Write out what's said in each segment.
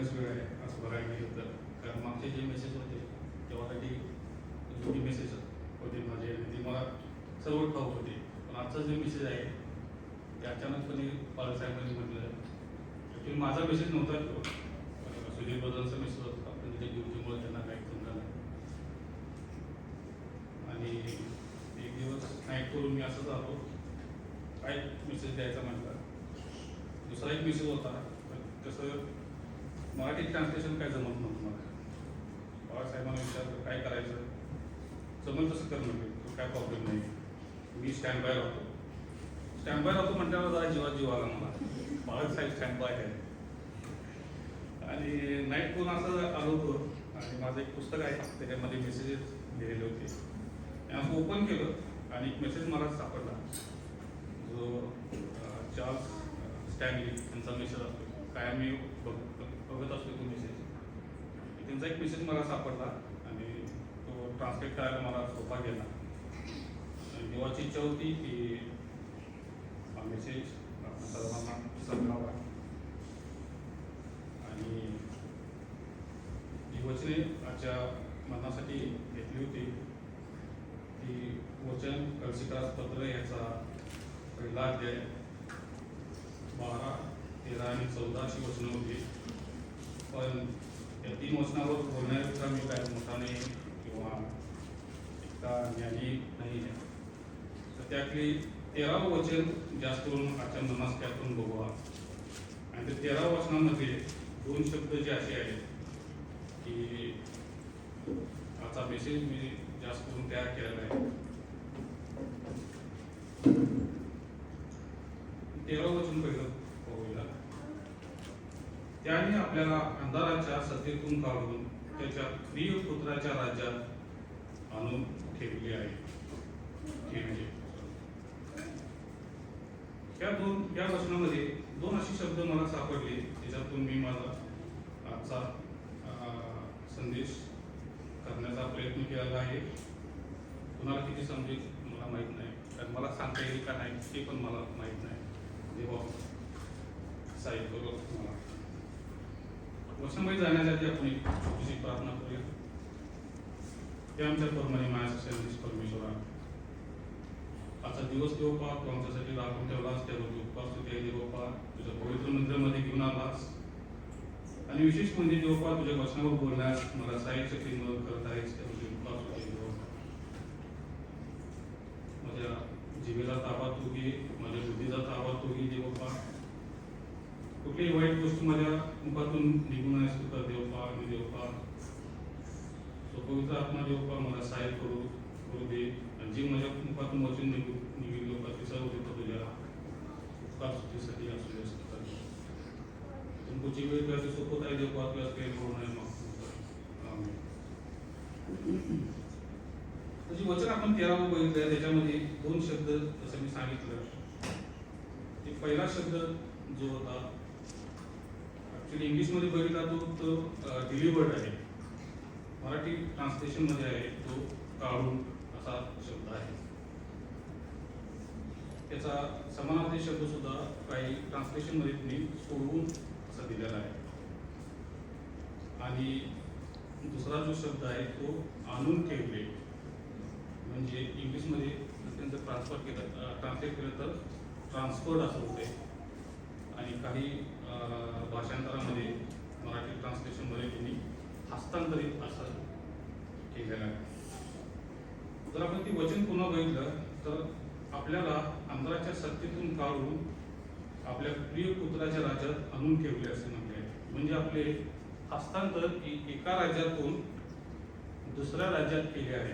बरेच वेळ आहे असं बघायला गेलं तर. कारण मागचे जे मेसेज होते तेव्हा काही जुनी मेसेज होते माझे, ते मला सर्व ठाऊक होते. पण आजचा जे मेसेज आहे ते अचानकपणे बाळासाहेबांनी म्हटलं. ॲक्च्युली माझा मेसेज नव्हता तो, सुधीर बदलचा मेसेज होता, पण त्याच्या ड्युटीमुळे त्यांना काही समजा नाही. आणि एक दिवस नाईट करून मी असंच आलो, काय मेसेज द्यायचा म्हटलं. दुसरा एक मेसेज होता, तसं मराठी ट्रान्सलेशन काय जमत नव्हतं मला. बाळासाहेबांना विचारलं काय करायचं, जमल तसं कर म्हणजे काय प्रॉब्लेम नाही, मी स्टँड बाय राहतो. स्टँड बाय राहतो म्हटल्यावर जरा जीव आला मला, बाळासाहेब स्टँड बाय आहे. आणि नाईट करून असं आलो होतो आणि माझं एक पुस्तक आहे त्याच्यामध्ये मेसेजेस लिहिलेले होते. असं ओपन केलं आणि एक मेसेज मला सापडला, जो चार्ल्स स्टॅनली यांचा मेसेज असतो. काय मी बघत असतो तो मेसेज, त्यांचा एक मेसेज मला सापडला आणि तो ट्रान्सलेट करायला मला सोपा गेला. देवाची इच्छा होती की हा मेसेज आपण सर्वांना समजावा. आणि ही वचने आजच्या मनासाठी घेतली होती. ती वचन कळशिकास पत्र याचा पहिला अध्याय 12, 13 आणि 14 अशी वचनं होती. पण या 3 वचनावर बोलण्याचा मी काय मोठा नाही किंवा इतका ज्ञानी नाही आहे. तर त्यातली 13वं वचन जास्त करून आजच्या मनास त्यातून बघूया. आणि त्या 13व्या वचनामध्ये 2 शब्द जे असे आहेत की आजचा मेसेज मी जास्त करून तयार केलेला आहे. 13वं वचन पहिलं पाहूया. त्याने आपल्याला अंधाराच्या सत्तेतून काढून त्याच्या प्रिय पुत्राच्या राज्यात आणून ठेवले आहे. या वचनामध्ये 2 असे शब्द मला सापडले, त्याच्यातून मी माझा आजचा संदेश करण्याचा प्रयत्न केलेला आहे. कुणाला किती समजेल मला माहीत नाही, कारण मला सांगता येईल का नाही ते पण मला माहीत नाही. देवा साहेब करू मला. वचनामध्ये जाण्याच्या आधी आपण एक छोटीशी प्रार्थना करूया. ते आमच्या परमाने मायाचा परमेश्वरा, आजचा दिवस देवपा तू आमच्यासाठी राखून ठेवलास, त्याबद्दल उपवास तुझ्या देवपा तुझ्या पवित्र मंदिरामध्ये घेऊन आलास. आणि विशेष म्हणजे देवपा तुझ्या वचनावर बोलण्यास मला साहित्य शक्ती मदत करत आहेस, त्याबद्दल उपवास तुझ्या देवपा. माझ्या जीवेला ताबा तू घे, माझ्या बुद्धीचा ताबा तू घे देवपा. कुठलीही वाईट गोष्ट माझ्या मुखातून निघून आहेस तू तर देवपा. आणि देवपा पवित्र आत्मा देवपा मला सहाय्य करू दे. आणि जे माझ्या मुखातून वचन निघेल लोक ते सर्व देतो तुझ्या उपकार स्तुतीसाठी असू दे. तुमची वेळ तुझ्या सोबत आहे देवपा, तुझ्या काही करू नये मग. जी वचन आपण 13वं बघितलं त्याच्यामध्ये 2 शब्द जसं मी सांगितलं. ते पहिला शब्द जो होता ऍक्च्युली इंग्लिशमध्ये बघितला तो डिलिव्हर्ड आहे. मराठी ट्रान्सलेशनमध्ये आहे तो काढून असा शब्द आहे. त्याचा समानार्थी शब्द सुद्धा काही ट्रान्सलेशनमध्ये तुम्ही सोडवून असा दिलेला आहे. आणि दुसरा जो शब्द आहे तो आणून ठेवले, म्हणजे इंग्लिशमध्ये त्यांचं ट्रान्सलेट केलं तर ट्रान्सफर्ड असं होते. आणि काही भाषांतरामध्ये मराठी ट्रान्सलेशनमध्ये त्यांनी हस्तांतरित असं केलेलं आहे. जर आपण ती वचन पुन्हा बघितलं तर आपल्याला अंधाराच्या सत्तेतून काढून आपल्या प्रिय पुत्राच्या राज्यात आणून ठेवले असे म्हटले आहे. म्हणजे आपले हस्तांतर एका राज्यातून दुसऱ्या राज्यात केले आहे.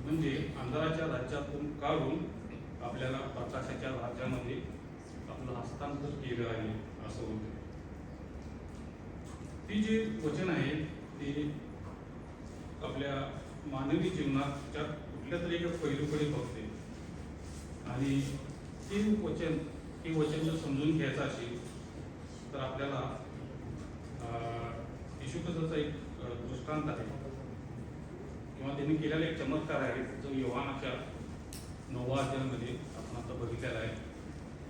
म्हणजे अंधाराच्या राज्यातून काढून आपल्याला प्रकाशाच्या राज्यामध्ये आपलं हस्तांतर केलं आहे असं होतं. ती जी वचन आहे ती आपल्या मानवी जीवनाच्या कुठल्या तरी एका पैलूकडे बघते. आणि ती वचन जर समजून घ्यायचं असेल तर आपल्याला येशू ख्रिस्ताचा एक दृष्टांत आहे किंवा त्यांनी केलेला एक चमत्कार आहे जो योहानाच्या 9व्या अध्यायामध्ये आपण आता बघितलेला आहे.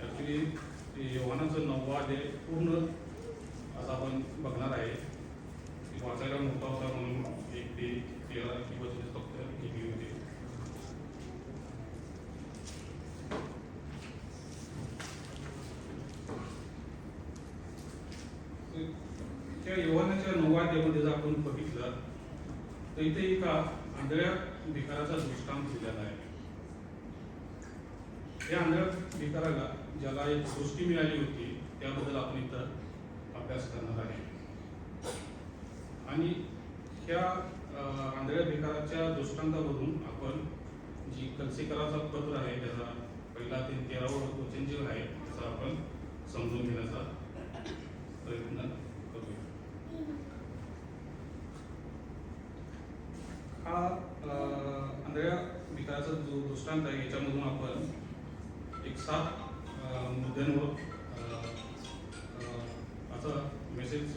ॲक्च्युली योहानाचं 9वा अध्याय पूर्ण आज आपण बघणार आहे की वाचायला मोठा होता म्हणून एक ते 13 किंवा फक्त घेतली होती. त्या योहानाच्या 9व्या अध्यायामध्ये जर आपण बघितलं तर इथे एका आंधळ्या भिकाराचा दृष्टांत दिलेला आहे. या आंधळ्या भिकाराला ज्याला एक दृष्टी मिळाली होती त्याबद्दल आपण इथं अभ्यास करणार आहे. आणि ह्या आंधळ्या भिकाराच्या दृष्टांतावरून आपण जी कलसीकराचा पत्र आहे त्याचा पहिला ते 13वं वचन जे आहे त्याचा आपण समजून घेण्याचा प्रयत्न करूया. हा आंधळ्या भिकाराचा जो दृष्टांत आहे याच्यामधून आपण एक 7 मुद्द्यांवर असा मेसेज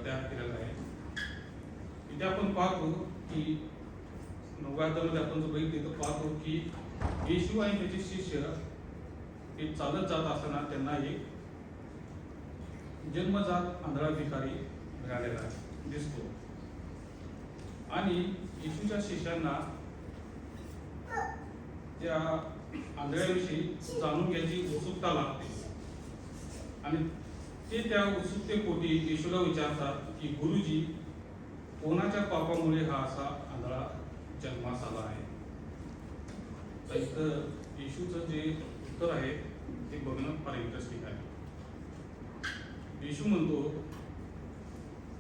तयार केलेला आहे. इथे आपण पाहतो की 9व्या अध्यायामध्ये आपण जो बघितलं तर पाहतो की येशू आणि त्याचे शिष्य हे चालत जात असताना त्यांना एक जन्मजात आंधळा भिकारी मिळालेला दिसतो. आणि येशूच्या शिष्यांना त्या आंधळ्याविषयी जाणून घ्यायची उत्सुकता लागते. आणि ते त्या उत्सुकतेपोटी येशूला विचारतात की गुरुजी, कोणाच्या पापामुळे हा असा आंधळा जन्मास आला आहे? तर इथं येशूचं जे उत्तर आहे ते बघणं फार इंटरेस्टिंग आहे. येशू म्हणतो,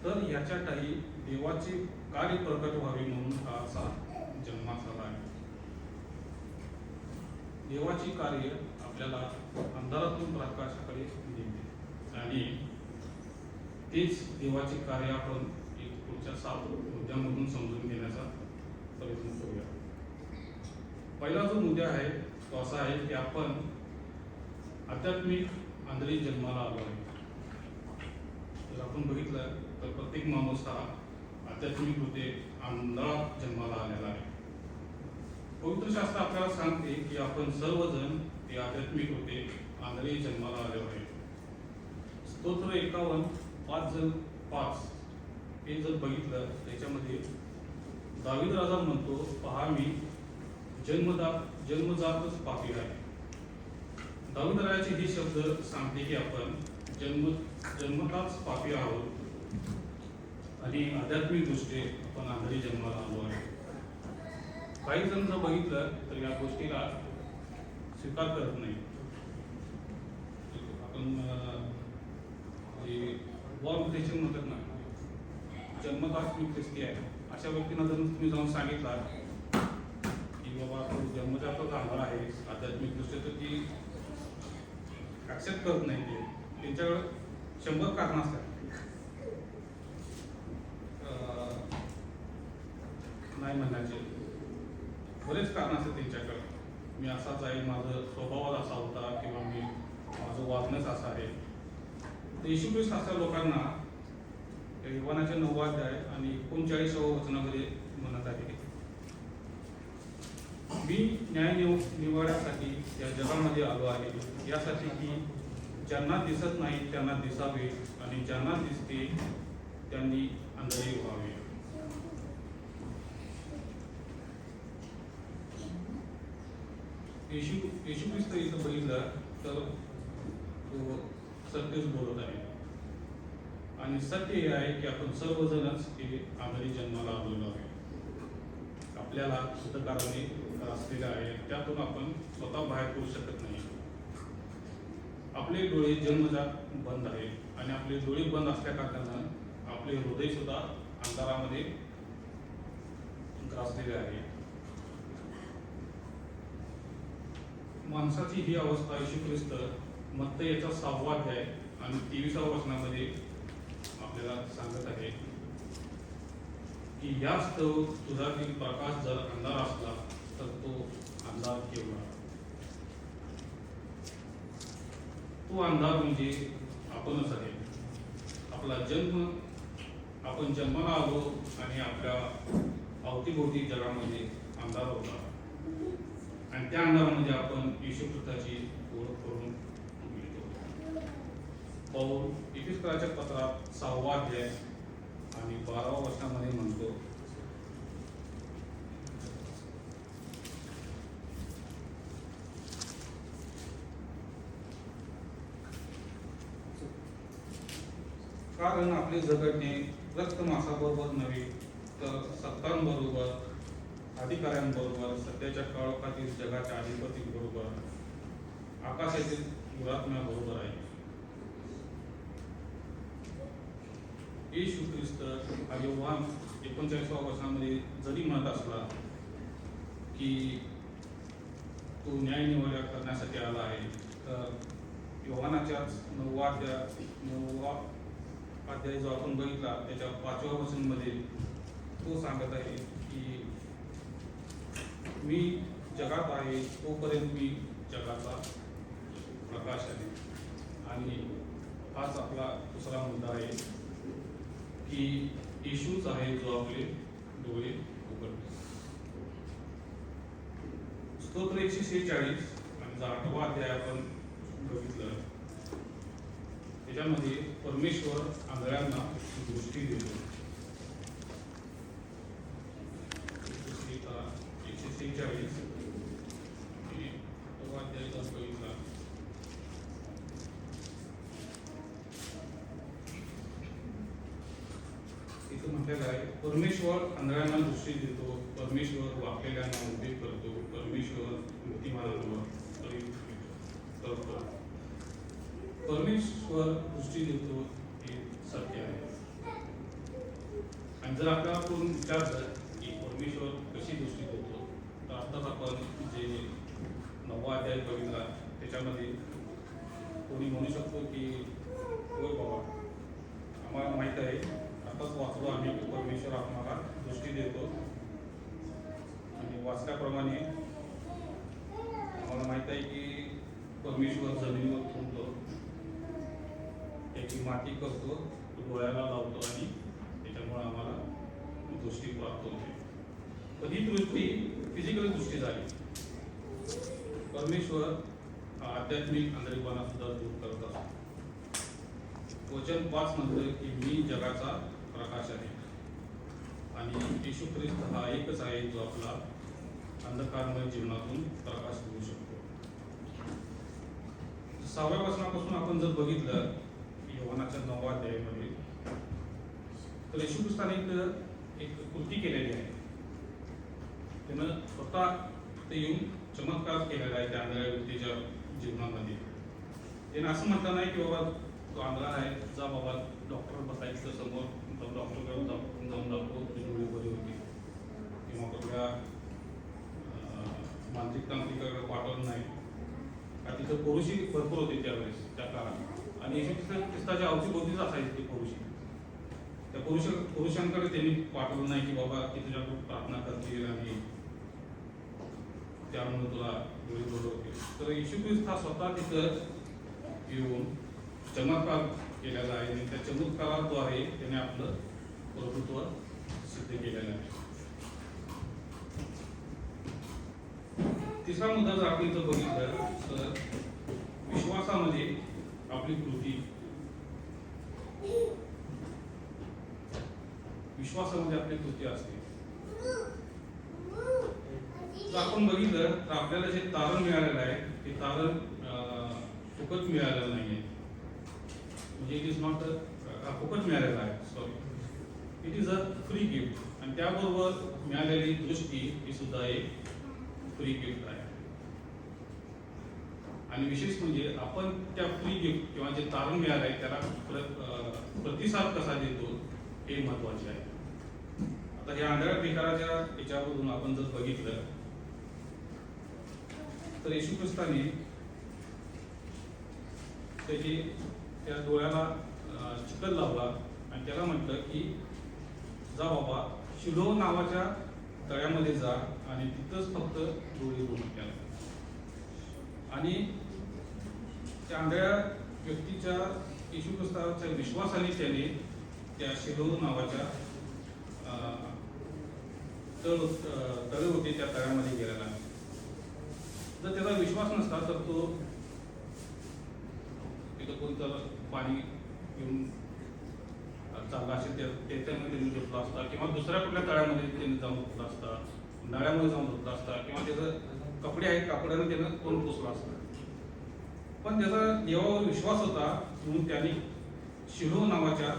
तर याच्या काही देवाचे कार्य प्रकट व्हावे म्हणून हा असा जन्मास आला आहे. देवाची कार्य आपल्याला अंधारातून प्रकाशाकडे नेते आणि तेच देवाचे कार्य आपण एक पुढच्या 7 मुद्द्यांमधून समजून घेण्याचा प्रयत्न करूया. पहिला जो मुद्दा आहे तो असा आहे की आपण आध्यात्मिक आंधळी जन्माला आलो आहे. जर आपण बघितलं तर प्रत्येक माणूस हा आध्यात्मिक होते आंधळा जन्माला आलेला आहे. पवित्र शास्त्र आपल्याला सांगते की आपण सर्वजण ते आध्यात्मिक होते आंधळे जन्माला आले आहे. स्तोत्र 51 5 हे जर बघितलं त्याच्यामध्ये दावीद राजा म्हणतो, पहा मी जन्मजातच पापी आहे. दावीद राजाचे हे शब्द सांगते की आपण जन्मताच पापी आहोत आणि आध्यात्मिक दृष्टी आपण आंधळी जन्माला आलो आहे. काही जण जर बघितलं तर या गोष्टीला स्वीकार करत नाही. आपण जे वॉर्म ख्रिश्चन म्हणतात ना, जन्मताच मी ख्रिस्ती आहे, अशा व्यक्तींना जर तुम्ही जाऊन सांगितला की बाबा तू जन्मजातच आंधळा आहे आध्यात्मिक दृष्टी, तर ती ऍक्सेप्ट करत नाही. ते त्यांच्याकडे 100 कारण असतात. नाही म्हणण्याचे बरेच कारण असतात त्यांच्याकडे. मी असाच आहे, माझं स्वभाव असा होता किंवा माझं वागणंच असं आहे. येशू ख्रिस्त अशा लोकांना योहानाच्या 9व्या अध्याय आणि 39व्या वचनामध्ये म्हणत आहे, मी न्याय निवाड्यासाठी या जगामध्ये आलो आहे, यासाठी की ज्यांना दिसत नाही त्यांना दिसावे आणि ज्यांना दिसते त्यांनी आंधळे व्हावे. येशू ख्रिस्त इथं बघितलं तर तो सत्यच बोलत आहे. आणि सत्य हे आहे की आपण सर्वजणच हे आंधळी जन्माला आलेलो आहे. आपल्याला हितकारणे असलेले आहे, त्यातून आपण स्वतः बाहेर पडू शकत नाही. आपले डोळे जन्मजात बंद आहे आणि आपले डोळे बंद असल्या कारणानं आपले हृदय सुद्धा अंधारामध्ये ग्रासलेले आहे. माणसाची ही अवस्था येशू ख्रिस्त मत्ती याचा 6वा अध्याय आणि 23व्या वचनामध्ये आपल्याला सांगत आहे की यास्तव तुझातील प्रकाश जर अंधार असला तर तो अंधार केवढा. तो अंधार म्हणजे आपणच आहे. आपला जन्म, आपण जन्माला आलो आणि आपल्या अवतीभोवती जगामध्ये अंधार होता आणि त्या अंधारामध्ये आपण येशू ख्रिस्ताची ओळख करून घेतो. पाऊल इफिस्कराच्या पत्रात 6वा अध्याय आणि 12व्या वचनामध्ये म्हणतो, कारण आपले झगडणे रक्त मांसाबरोबर नव्हे, तर सत्तांबरोबर, अधिकाऱ्यांबरोबर, सध्याच्या काळोखातील जगाच्या अधिपतीबरोबर, आकाशातील दुरात्म्याबरोबर आहे. येशू ख्रिस्त हा योहान 39व्या वचनामध्ये जरी म्हणत असला की तो न्याय निवाडा करण्यासाठी आला आहे, तर योहानाच्याच 9वा अध्याय जो आपण बघितला त्याच्या 5व्या वचनामध्ये तो सांगत आहे की मी जगात आहे तोपर्यंत मी जगाचा प्रकाश आहे. आणि हाच आपला दुसरा मुद्दा आहे की येशूच आहे जो आपले डोळे उघडतो. स्तोत्र 146 आणि 8वा अध्याय आपण बघितलं, त्याच्यामध्ये परमेश्वर आंधळ्यांना दृष्टी देतो. 146 अध्यायाचा बघितला, इथं म्हटलेलं आहे, परमेश्वर आंधळ्यांना दृष्टी देतो, परमेश्वर वाकलेल्यांना उभे करतो, परमेश्वर बुद्धिमानांवर करतो. परमेश्वर दृष्टी देतो हे सत्य आहे. आणि जर आपल्याला कोण विचारलं की परमेश्वर कशी दृष्टी देतो, तर आताच आपण जे 9वा अध्याय बघितला त्याच्यामध्ये कोणी म्हणू शकतो की होय बाबा, आम्हाला माहीत आहे, आताच वाचलो आम्ही की परमेश्वर आम्हाला दृष्टी देतो. आणि वाचल्याप्रमाणे आम्हाला माहीत आहे की परमेश्वर जमिनीवर थांबतो, त्याची माती करतो, डोळ्याला लावतो आणि त्याच्यामुळे आम्हाला दृष्टी प्राप्त होते. पण ही दृष्टी फिजिकल दृष्टी झाली. परमेश्वर आध्यात्मिक आंधळेपणा सुद्धा दूर करत असतो. वचन 5 म्हणतं की मी जगाचा प्रकाश आहे. आणि येशू ख्रिस्त हा एकच आहे जो आपला अंधकारमय जीवनातून प्रकाश देऊ शकतो. 6व्या वचनापासून आपण जर बघितलं योहानाच्या 9व्या अध्यायामध्ये, तर येशू ख्रिस्ताने एक कृती केलेली आहे. त्यानं स्वतः ते येऊन चमत्कार केलेला आहे त्या आंधळ्या व्यक्तीच्या जीवनामध्ये. त्यानं असं म्हटलं नाही की बाबा तो आंधळा आहे, जा बाबा डॉक्टर बसायचं समोर, डॉक्टरकडे जाऊन दाखवतो तुझी डोळे बरी होती, किंवा कुठल्या मानसिक तांत्रिकाकडे पाठवलं नाही. का तिथं पुरुषी भरपूर होते त्यावेळेस त्या काळात, आणि येशू ख्रिस्ताच्या अवतीभोवतीच असायचे ते पुरुषी. त्या पुरुषांकडे त्यांनी पाठवलं नाही की बाबा की तुझ्याकडून प्रार्थना करतील आणि त्यामुळे तुला डोळे बरे होतील. तर येशू ख्रिस्त हा स्वतः तिथं येऊन चमत्कार केलेला आहे आणि त्या चमत्काराद्वारे त्याने आपलं प्रभुत्व सिद्ध केलेलं आहे. तिसरा मुद्दा जर आपण इथं बघितलं तर विश्वासामध्ये आपली कृती, विश्वासामध्ये आपली कृती असते. जर आपण बघितलं तर आपल्याला जे तारण मिळालेलं आहे ते तारण फुकट मिळालेलं नाहीये. म्हणजे इट इज नॉट फुकट मिळालेलं आहे, sorry, it is a free gift. आणि त्याबरोबर मिळालेली दृष्टी ही सुद्धा एक फ्री गिफ्ट आहे. आणि विशेष म्हणजे आपण त्या फ्री गिफ्ट किंवा जे तारण मिळालं आहे त्याला प्रतिसाद कसा देतो हे महत्वाचे आहे. आता या आंधळ्या भिकाराच्या याच्यावरून आपण जर बघितलं तर येशू ख्रिस्ताने त्याची त्या डोळ्याला चिखल लावला आणि त्याला म्हटलं की जा बाबा शिलोह नावाच्या तळ्यामध्ये जा आणि तिथंच फक्त डोळे धुवून केला. आणि त्या आंधळ्या व्यक्तीच्या येशू ख्रिस्ताच्या विश्वासाने त्याने त्या शिलोह नावाच्या तळे होते त्या तळ्यामध्ये गेलेला. जर त्याचा विश्वास नसता तर तो तिथं कोणतं पाणी घेऊन चालला असेल त्याच्यामध्ये त्यांनी झोपला असता, किंवा दुसऱ्या कुठल्या तळ्यामध्ये त्यांनी जाऊन झोपला असता, नळ्यामध्ये जाऊन झोपला असता, किंवा त्याचं कपडे आहेत कापडाने त्यानं तोंड पुसला असता. पण त्याचा देवावर विश्वास होता म्हणून त्यांनी शिलो नावाच्या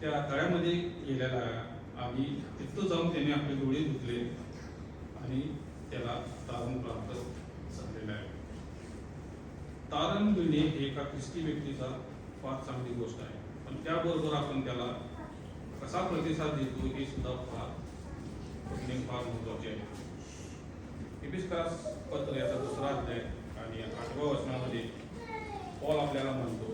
त्या तळ्यामध्ये गेलेला आहे आणि तिथं जाऊन त्यांनी आपले डोळे धुतले आणि त्याला तारण प्राप्त झालेलं आहे. तारण मिळणे हे एका ख्रिस्ती व्यक्तीचा फार चांगली गोष्ट आहे, पण त्याबरोबर आपण त्याला कसा प्रतिसाद देतो हे सुद्धा फार महत्वाचे आहे. एफिसकास पत्र याचा 2रा अध्याय आणि 8व्या वचनामध्ये पॉल आपल्याला म्हणतो,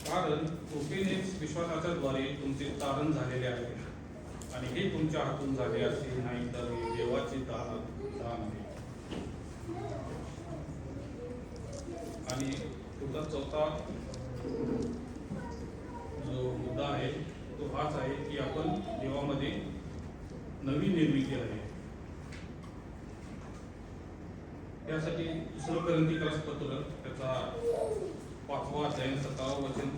कारण कृपेनेच विश्वासाच्या द्वारे तुमचे तारण झालेले आहे आणि हे तुमच्या हातून झाले असे नाही, तर हे देवाचे दान आहे. आणि पुढचा 4था जो मुद्दा आहे तो हाच आहे की आपण देवामध्ये नवीन निर्मिती आहे. त्यासाठी 2 कोरिंथीकरास पत्र त्याचा 5वा अध्याय 7वा वचन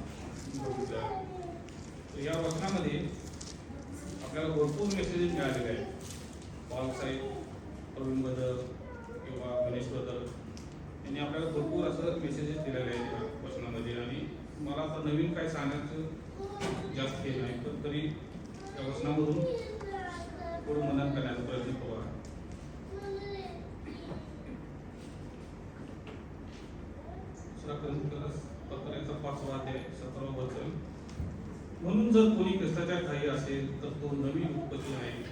बघितलं आहे. तर या वचनामध्ये आपल्याला भरपूर मेसेजेस मिळालेले आहेत. पॉल साहेब, प्रवीण बदर किंवा गणेश बदर यांनी आपल्याला भरपूर असं मेसेजेस दिलेले आहेत या वचनामध्ये. आणि मला आता नवीन काय सांगायचं जास्त हे नाही, पण तरी या वचनामधून थोडं मनन करण्याचा प्रयत्न करू. 2 कोरिंथीकरास पत्राचा 5वा अध्याय 17वा वचन, म्हणून जर कोणी ख्रिस्ताच्या ठायी असेल तर तो नवी उत्पत्ती आहे,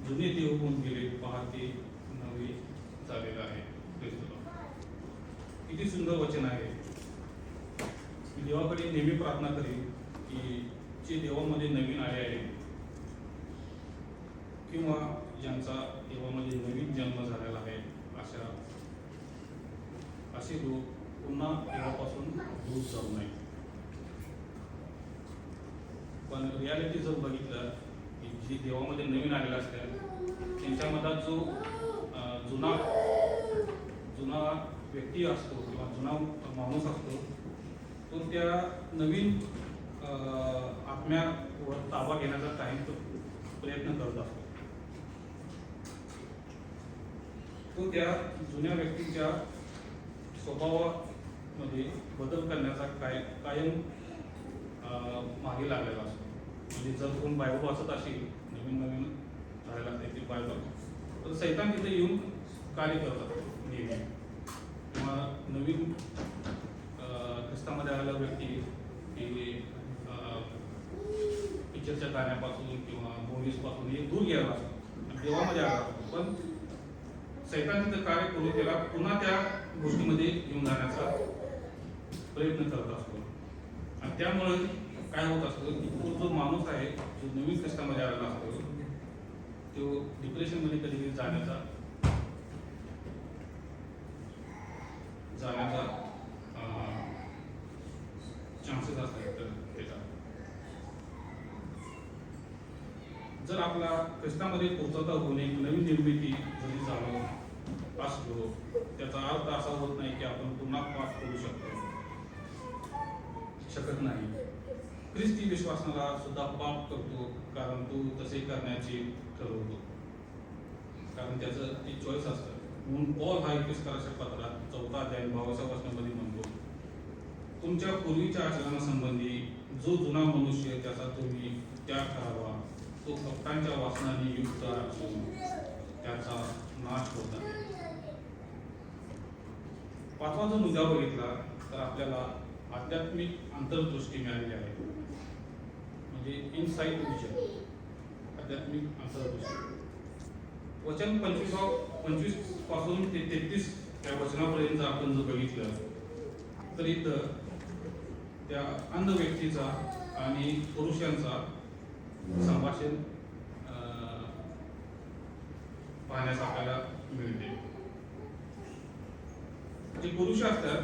जुने देव होऊन गेले, पहा ते नवे झालेलं आहे. किती सुंदर वचन आहे. मी देवाकडे नेहमी प्रार्थना करेन की जे देवामध्ये नवीन आले आहे किंवा ज्यांचा देवामध्ये नवीन जन्म झालेला आहे असे लोक पुन्हा देवापासून दूर जाऊ नये. पण रियालिटी जर बघितलं की जी देवामध्ये नवीन आलेला असतात त्यांच्या मनात जो जुना व्यक्ती असतो किंवा जुना माणूस असतो तो त्या नवीन आत्म्यावर ताबा घेण्याचा कायम प्रयत्न करत असतो. तो त्या जुन्या व्यक्तीच्या स्वभावामध्ये बदल करण्याचा कायम मागे लागलेला असतो. म्हणजे जर कोण बायबल वाचत असेल, नवीन झालेला असते ते बायबल, तर सैतान तिथे येऊन कार्य करतात नेहमी. किंवा नवीन ख्रिस्तामध्ये आलेला व्यक्ती की पिक्चरच्या गाण्यापासून किंवा मूवीजपासून हे दूर गेला असतो, देवामध्ये आला असतो. पण सैतान तिथं कार्य करून त्याला पुन्हा त्या गोष्टीमध्ये घेऊन जाण्याचा प्रयत्न करत असतो. आणि त्यामुळे काय होत असतं की तो जो माणूस आहे, जो नवीन ख्रिस्तामध्ये आलेला असतो, तो डिप्रेशनमध्ये कधी जाण्याचा चान्सेस असतात. जर आपला ख्रिस्तामध्ये पूर्तता होणे, नवीन निर्मिती जरी झालो असलो, त्याचा अर्थ असा होत नाही की आपण पुन्हा पाप करू शकत नाही. ख्रिस्ती विश्वासाला सुद्धा पाप करतो, कारण तो तसे करण्याचे ठरवतो, कारण त्याचं ती चॉईस असतं. म्हणून पॉल हा एफिसकाराच्या पत्रात 4वा अध्याय 22व्या वचनामध्ये म्हणतो, तुमच्या पूर्वीच्या आचरणासंबंधी जो जुना मनुष्य त्याचा तुम्ही त्याग करावा, तो कपटांच्या वासनाने युक्त असून त्याचा नाश होत आहे. 5वा जो मुद्दा बघितला तर आपल्याला आध्यात्मिक अंतर्दृष्टी मिळालेली आहे, म्हणजे इनसाइड विजन, आध्यात्मिक अंतर्दृष्टी. वचन 25 पासून ते 33 त्या वचनापर्यंत आपण जर बघितलं तर इथं त्या अंध व्यक्तीचा आणि पुरुषांचा संभाषण पाहण्यास आपल्याला मिळते. जे पुरुष असतात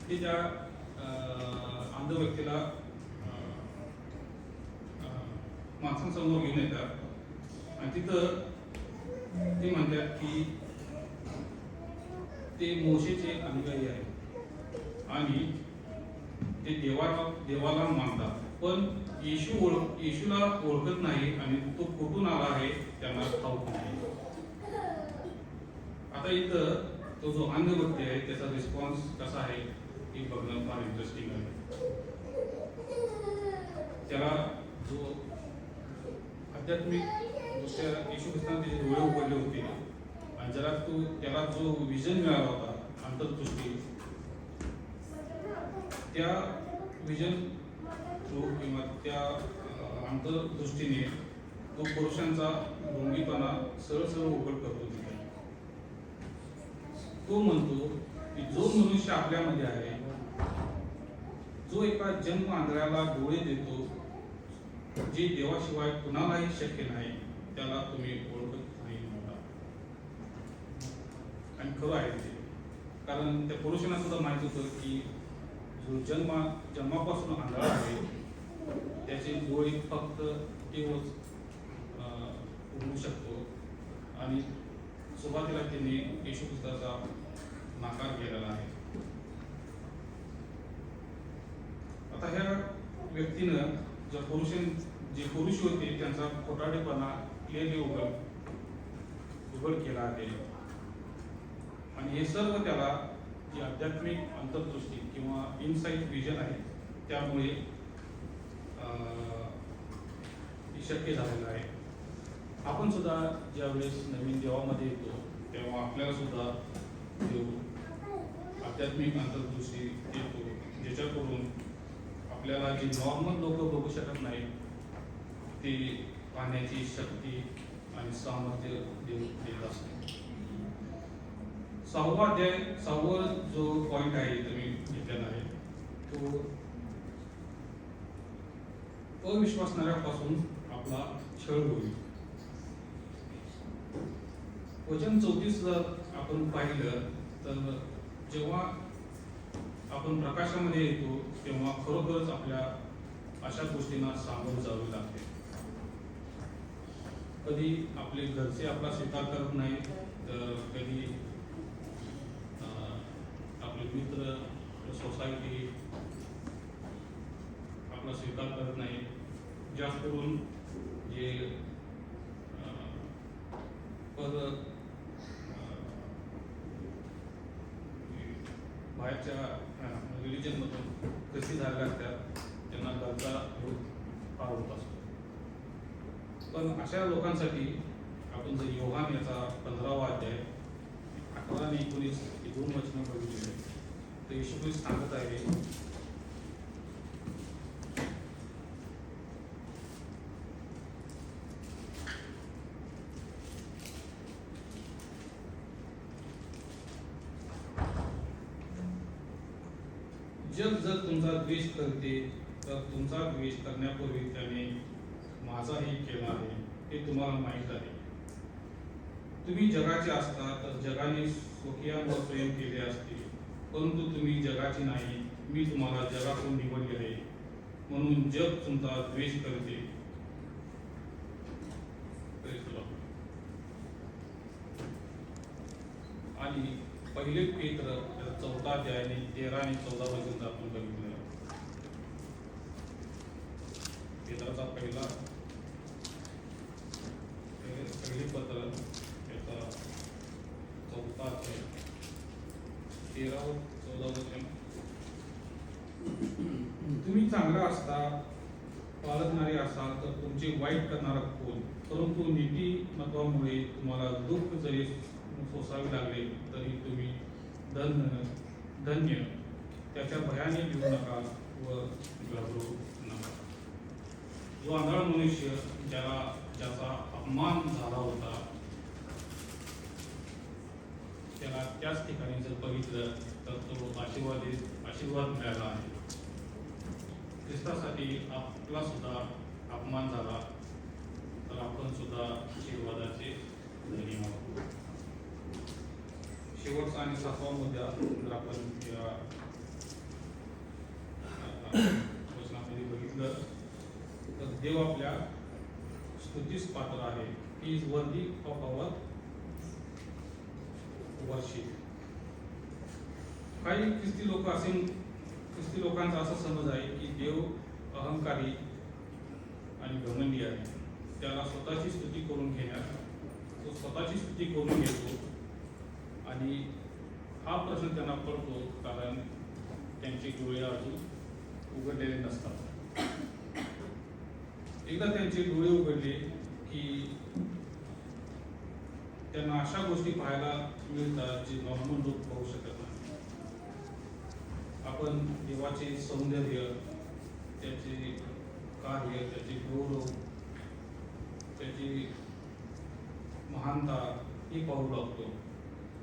ते त्या अंध व्यक्तीला माणसांसमोर घेऊन येतात आणि तिथं ते म्हणतात की ते मोशेचे अनुयायी आहेत. आणि ते देवाला मानतात, पण येशूला ओळखत नाही आणि तो कुठून आला आहे त्यांना ठाऊक नाही. आता इथं तो जो अंध व्यक्ती आहे त्याचा रिस्पॉन्स कसा आहे हे बघणं फार इंटरेस्टिंग आहे. त्याला जो आध्यात्मिक दृष्ट्या येशू ख्रिस्ताने त्याचे डोळे उघडले होते आणि त्याला जो विजन मिळाला होता, अंतर्दृष्टी, त्या विजन थ्रू किंवा त्या अंतर्दृष्टीने तो पुरुषांचा ढोंगीपणा सरळ सरळ उघड करतो. तो म्हणतो की जो मनुष्य आपल्यामध्ये आहे, जो एका जन्म आंधळ्याला डोळे देतो, जे देवाशिवाय कुणालाही शक्य नाही, त्याला तुम्ही ओळखत नाही म्हणता. आणि खरं आहे ते, कारण त्या पुरुषांना सुद्धा माहित होतं की जो जन्मापासून आंधळा आहे त्याचे डोळे फक्त तेवच उघडू शकतो. आणि सुरुवातीला त्यांनी येशू ख्रिस्ताचा नाकार केलेला आहे. आता ह्या व्यक्तीनं जे पुरुष होते त्यांचा खोटारडेपणा क्लिअरली उघड केला आहे. आणि हे सर्व त्याला जी आध्यात्मिक अंतर्दृष्टी किंवा इनसाइट विजन आहे त्यामुळे शक्य झालेलं आहे. आपण सुद्धा ज्यावेळेस नवीन देवामध्ये येतो तेव्हा आपल्याला सुद्धा देव आध्यात्मिक अंतर्दृष्टी देतो, ज्याच्याकडून आपल्याला जे नॉर्मल लोक बघू शकत नाही ते पाहण्याची शक्ती आणि सामर्थ्य देत असते. 6वा अध्याय 6वा जो पॉइंट आहे तुम्ही घेतलेला आहे तो अविश्वासणाऱ्यापासून आपला छळ होईल. वचन 34 जर आपण पाहिलं तर जेव्हा आपण प्रकाशामध्ये येतो तेव्हा खरोखरच आपल्या अशा गोष्टींना सामोरं जावे लागते. कधी आपले घरचे आपला स्वीकार करत नाही, तर कधी आपले मित्र, सोसायटी आपला स्वीकार करत नाही. जास्त करून जे बाहेरच्या रिलिजनमधून कशी झालेल्या असतात त्यांना घरचा फार होत असतो. पण अशा लोकांसाठी आपण जर योहान याचा 15वा अध्याय 18 आणि 19 ही 2 वचनं बघितली तर येशू ख्रिस्त सांगत आहे, जग जर तुमचा द्वेष करते तर तुमचा द्वेष करण्यापूर्वी त्याने माझाही केला आहे हे तुम्हाला माहीत आहे. तुम्ही जगाचे असता तर जगाने स्वकीयांवर प्रेम केले असते, परंतु तुम्ही जगाचे नाही, मी तुम्हाला जगातून निवडले आहे, म्हणून जग तुमचा द्वेष करते. आणि 1 पेत्र 4 अध्यायाने 13 आणि 14 वचन आपण बघितलं. पेत्राचा पहिली पत्र याचा 4 अध्याय 13 व 14 वचन. तुम्ही चांगला असता, पालकणारे असाल तर तुमचे वाईट करणारा कोण? परंतु नीतिमत्वामुळे तुम्हाला दुःख जरी सोसावे लागले तरी तुम्ही धन्य त्याच्या भयाने लिहू नका व घाबरू नका. जो आंधळा मनुष्य ज्याचा अपमान झाला होता त्याला त्याच ठिकाणी जर बघितलं तर तो आशीर्वाद मिळाला आहे. ख्रिस्तासाठी आपला सुद्धा अपमान झाला तर आपण सुद्धा आशीर्वादाचे धनी आहोत. शेवटचा आणि 7वा मुद्दा जर आपण या वचनामध्ये बघितलं तर देव आपल्या स्तुतीस पात्र आहे. He is worthy of our worship. काही ख्रिस्ती लोक असे ख्रिस्ती लोकांचा असा समज आहे की देव अहंकारी आणि घमंडी आहे. त्याला स्वतःची स्तुती करून घेण्यास तो स्वतःची स्तुती करून घेतो आणि हा प्रश्न त्यांना पडतो कारण त्यांचे डोळे अजून उघडलेले नसतात. एकदा त्यांचे डोळे उघडले की त्यांना अशा गोष्टी पाहायला मिळतात जे नॉर्मल लोक पाहू शकत नाही. आपण देवाचे सौंदर्य, त्याचे कार्य, त्याचे गौरव, त्याची महानता हे पाहू लागतो.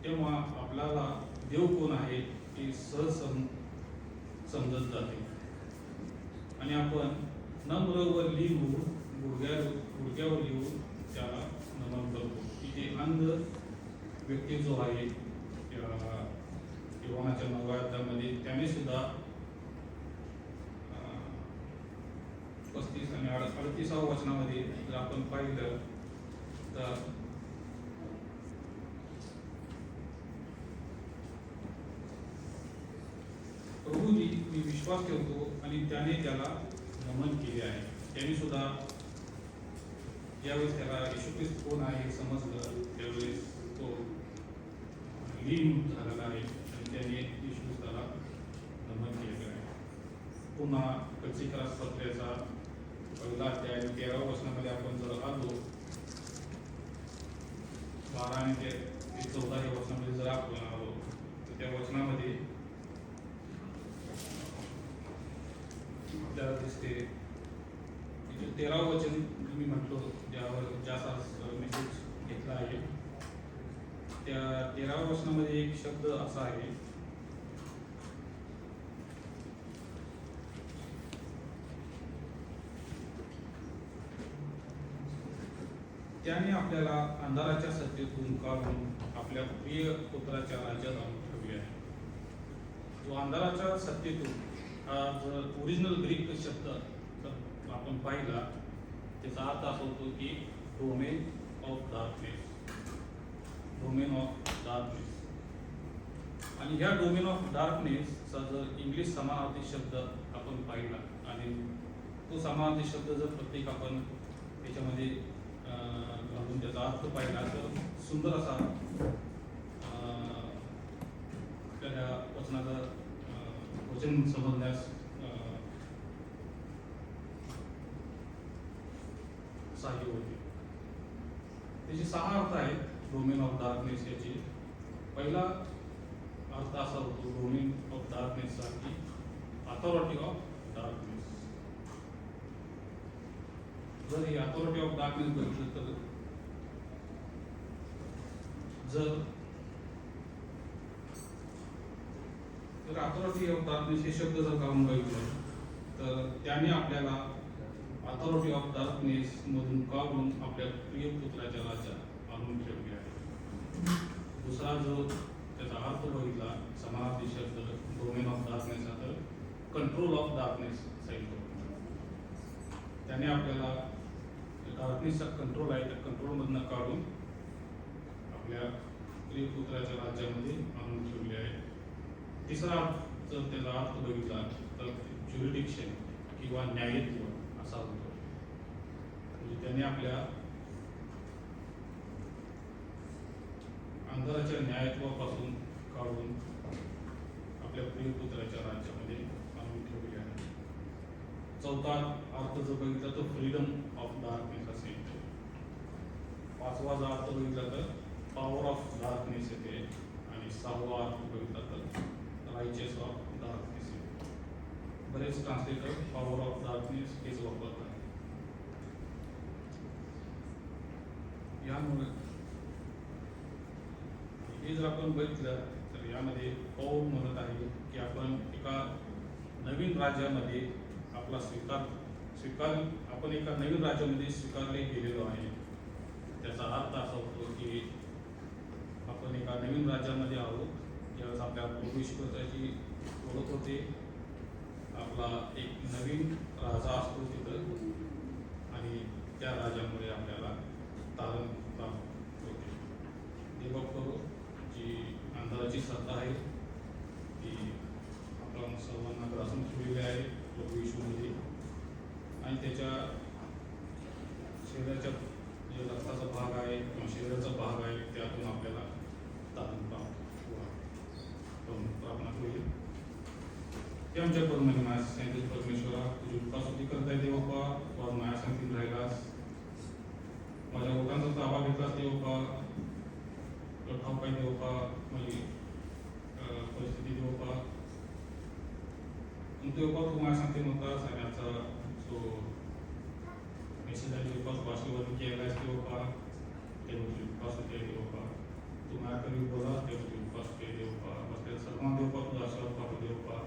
तेव्हा आपल्याला देव कोण आहे हे सहज समजत जाते आणि आपण नम्र लिहून गुडघ्यावर लिहून त्याला नमन करतो. की ते अंध व्यक्ती जो आहे योहानाच्या 9व्या अध्यायामध्ये त्याने सुद्धा 35 आणि 38व्या वचनामध्ये जर आपण पाहिलं तर प्रभूजी मी विश्वास ठेवतो आणि त्याने त्याला नमन केले आहे. त्यांनी सुद्धा ज्यावेळेस त्याला येशू ख्रिस्त कोण आहे हे समजलं त्यावेळेस तो लीन झालेला आहे आणि त्याने येशू ख्रिस्ताला नमन केलेलं आहे. पुन्हा कच्चिकरास पत्र्याचा 1 अध्याय 13व्या वचनामध्ये आपण जर आलो 12 आणि 14 या वचनामध्ये जर आपण आलो तर त्या वचनामध्ये आपल्याला दिसते 13वं वचन मी म्हटलो ज्यावर जास्त मेसेज घेतला आहे. त्या 13व्या वचनामध्ये एक शब्द असा आहे त्याने आपल्याला अंधाराच्या सत्तेतून काढून आपल्या प्रिय पुत्राच्या राज्यात आणून ठेवले आहे. जो अंधाराच्या सत्तेतून हा जर ओरिजिनल ग्रीक शब्द जर आपण पाहिला त्याचा अर्थ असा होतो की domain of darkness. Domain of darkness. आणि ह्या डोमेन ऑफ डार्कनेसचा जर इंग्लिश समानार्थी शब्द आपण पाहिला आणि तो समानार्थी शब्द जर प्रत्येक आपण त्याच्यामध्ये घालून त्याचा अर्थ पाहिला तर सुंदर असा आपल्या वचनाचा वचन समजण्यास सहाय्य होते. त्याचे 6 अर्थ आहेत डोमेन ऑफ डार्कनेस याचे. पहिला अर्थ असा होतो डोमेन ऑफ डार्कनेसचा की अथॉरिटी ऑफ डार्कनेस. जर ही अथॉरिटी ऑफ डार्कनेस बघितलं तर जर अथॉरिटी ऑफ डार्कनेस हे शब्द जर काढून बघितलं तर त्याने आपल्याला अथॉरिटी ऑफ डार्कनेस मधून काढून आपल्या प्रिय पुत्राच्या राज्यात आणून ठेवले आहे. दुसरा जो त्याचा अर्थ बघितला समानार्थी शब्द डोमेन ऑफ डार्कनेसचा तर कंट्रोल ऑफ डार्कनेस सांगितलं. त्याने आपल्याला डार्कनेसचा कंट्रोल आहे त्या कंट्रोलमधनं काढून आपल्या प्रिय पुत्राच्या राज्यामध्ये आणून ठेवले आहे. तिसरा जर त्याचा अर्थ बघितला तर ज्युरिडिक्शन किंवा न्यायत्व असा होतो. म्हणजे त्याने आपल्या अंधाराच्या न्यायत्वापासून काढून आपल्या प्रिय पुत्राच्या राज्यामध्ये आणून ठेवले आहे. चौथा अर्थ जर बघितला तर फ्रीडम ऑफ डार्कनेस असेल. 5वा जर अर्थ बघितला तर पॉवर ऑफ डार्कनेस येते आणि 6वा अर्थ बघितला तर रायचेस ऑफ डार्कनेस येते. बरेच ट्रान्सलेटर पॉवर ऑफ डार्कनेस हेच वापरतात. यामुळे हे जर आपण बघितलं तर यामध्ये पौल म्हणत आहे की आपण एका नवीन राज्यामध्ये आपला स्वीकार आपण एका नवीन राज्यामध्ये स्वीकारले गेलेलो आहे. त्याचा अर्थ असा होतो की आपण एका नवीन राज्यामध्ये आहोत. ज्यावेळेस आपल्या प्रभू येशू ख्रिस्ताची ओळख होते आपला एक नवीन राजा असतो तिथं आणि त्या राजामुळे आपल्याला तारण प्राप्त होते. हे बघतो जी अंधाराची सत्ता आहे ती आपण सर्वांना ग्रास विचार करून म्हणजे माझ्या सांगितले परमेश्वरा तुझी उपासुद्धी करता येते बाप्पा, वर माझ्या सांगतील राहिलास, माझ्या ओठांचा ताबा घेतलास ते बाप्पा, ठाव पाहिजे बाप्पा, माझी परिस्थिती दे बाप्पा. आणि ते बाप्पा तू माझ्या सांगते म्हणतास आणि आजचा जो मेसेज आहे बाप्पा तू भाषेवरून केला ते बाप्पा, ते तुझी उपासुद्धी आहे बाप्पा, तू माझ्याकडे बोला ते तुझी उपासुद्धी आहे बाप्पा, बस त्या सर्वांना देवपा तुझा आशीर्वाद पाठव देवपा.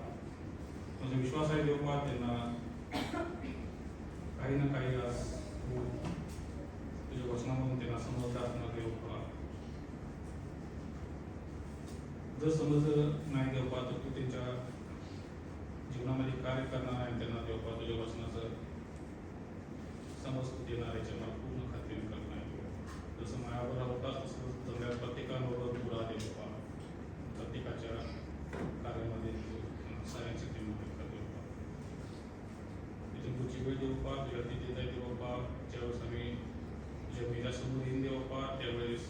माझा विश्वास आहे देवपा त्यांना काही ना काही आज तू तुझ्या वचनामधून त्यांना समजलं असणार देवपा. जर समजलं नाही देवपा तर तू त्यांच्या जीवनामध्ये कार्य करणार आहे, त्यांना देवपा तुझ्या वचनाचं समज देणार याच्या मला पूर्ण खात्रीने करणार आहे. जसं माझ्याबरोबर होतास तसं जगण्यात प्रत्येकाबरोबर तू राहते देवपा, प्रत्येकाच्या कार्यामध्ये सहाय्याची ती मदत करते बाप्पा. त्याची पुढची वेळ देऊ पा तुझ्या तिथे जायते बाप्पा, ज्यावेळेस आम्ही तुझ्या मेल्यासमोर येईन देऊ बाप्पा त्यावेळेस